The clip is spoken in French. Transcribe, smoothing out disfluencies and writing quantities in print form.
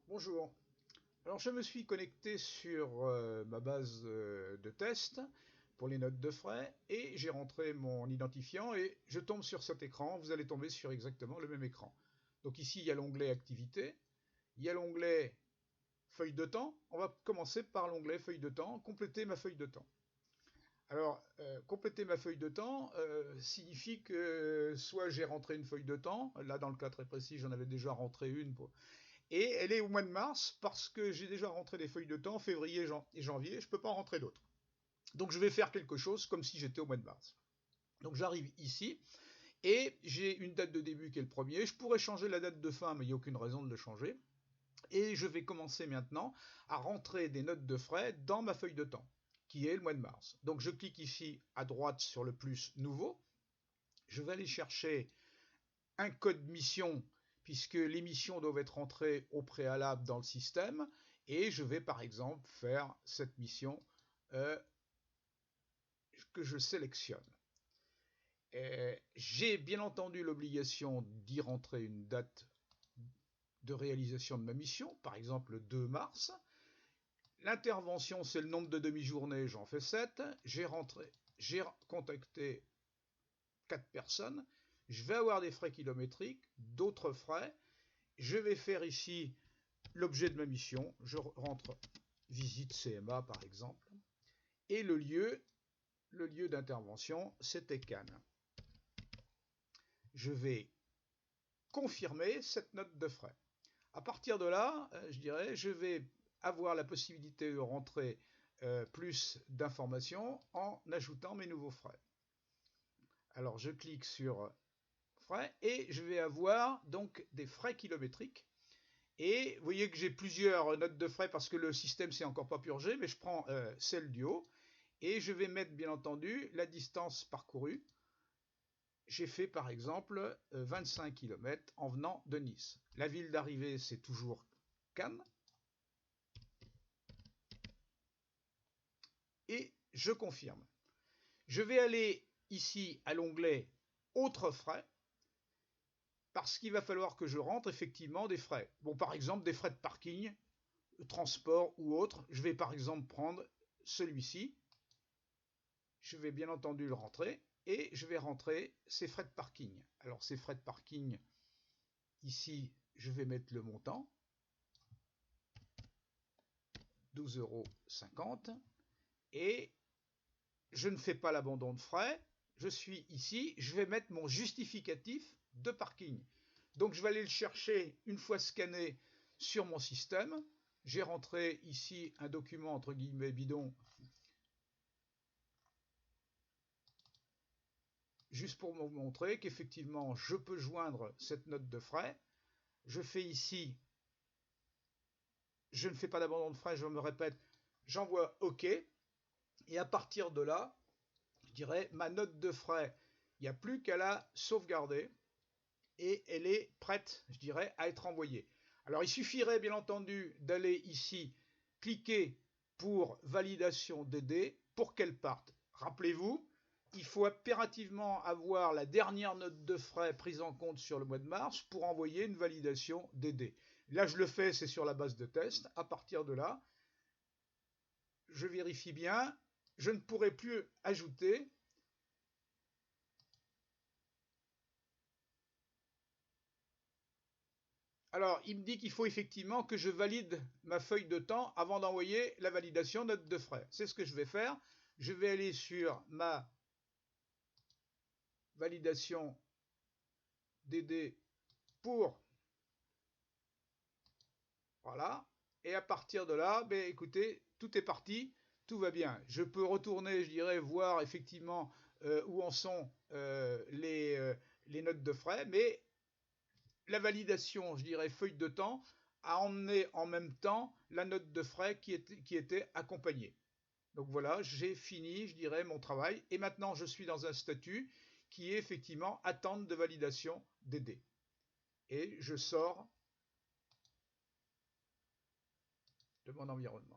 Bonjour. Alors je me suis connecté sur ma base de test pour les notes de frais et j'ai rentré mon identifiant et je tombe sur cet écran. Vous allez tomber sur exactement le même écran. Donc ici il y a l'onglet activité, il y a l'onglet feuille de temps. On va commencer par l'onglet feuille de temps, compléter ma feuille de temps. Alors compléter ma feuille de temps signifie que soit j'ai rentré une feuille de temps, là dans le cas très précis j'en avais déjà rentré une et elle est au mois de mars parce que j'ai déjà rentré des feuilles de temps, février et janvier, je ne peux pas en rentrer d'autres. Donc je vais faire quelque chose comme si j'étais au mois de mars. Donc j'arrive ici et j'ai une date de début qui est le premier. Je pourrais changer la date de fin, mais il n'y a aucune raison de le changer. Et je vais commencer maintenant à rentrer des notes de frais dans ma feuille de temps, qui est le mois de mars. Donc je clique ici à droite sur le plus nouveau. Je vais aller chercher un code mission puisque les missions doivent être entrées au préalable dans le système. Et je vais par exemple faire cette mission euh, que je sélectionne. J'ai bien entendu l'obligation d'y rentrer une date de réalisation de ma mission, par exemple le 2 mars. L'intervention, c'est le nombre de demi-journées, j'en fais 7. J'ai contacté 4 personnes. Je vais avoir des frais kilométriques, d'autres frais. Je vais faire ici l'objet de ma mission. Je rentre visite CMA par exemple. Et le lieu d'intervention, c'était Cannes. Je vais confirmer cette note de frais. À partir de là, je dirais, je vais avoir la possibilité de rentrer plus d'informations en ajoutant mes nouveaux frais. Alors je clique sur frais et je vais avoir donc des frais kilométriques. Et vous voyez que j'ai plusieurs notes de frais parce que le système s'est encore pas purgé, mais je prends celle du haut et je vais mettre bien entendu la distance parcourue. J'ai fait par exemple 25 km en venant de Nice. La ville d'arrivée, c'est toujours Cannes. Et je confirme. Je vais aller ici à l'onglet Autres frais parce qu'il va falloir que je rentre effectivement des frais. Bon, par exemple, des frais de parking, de transport ou autre. Je vais par exemple prendre celui-ci. Je vais bien entendu le rentrer et je vais rentrer ces frais de parking. Alors ces frais de parking, ici, je vais mettre le montant, 12,50 €, et je ne fais pas l'abandon de frais. Je suis ici, je vais mettre mon justificatif de parking. Donc je vais aller le chercher une fois scanné sur mon système. J'ai rentré ici un document entre guillemets bidon juste pour vous montrer qu'effectivement je peux joindre cette note de frais. Je fais ici, je ne fais pas d'abandon de frais, je me répète, j'envoie OK. Et à partir de là, je dirais ma note de frais, il n'y a plus qu'à la sauvegarder et elle est prête, je dirais, à être envoyée. Alors il suffirait bien entendu d'aller ici, cliquer pour validation DD pour qu'elle parte. Rappelez-vous, il faut impérativement avoir la dernière note de frais prise en compte sur le mois de mars pour envoyer une validation DD. Là, je le fais, c'est sur la base de test. À partir de là, je vérifie bien. Je ne pourrai plus ajouter. Alors, il me dit qu'il faut effectivement que je valide ma feuille de temps avant d'envoyer la validation note de frais. C'est ce que je vais faire. Je vais aller sur ma validation DD pour... Voilà. Et à partir de là, ben, écoutez, tout est parti, tout va bien. Je peux retourner, je dirais, voir effectivement où en sont les notes de frais, mais la validation, je dirais, feuille de temps, a emmené en même temps la note de frais qui était accompagnée. Donc voilà, j'ai fini, je dirais, mon travail. Et maintenant, je suis dans un statut qui est effectivement attente de validation DD. Et je sors de mon environnement.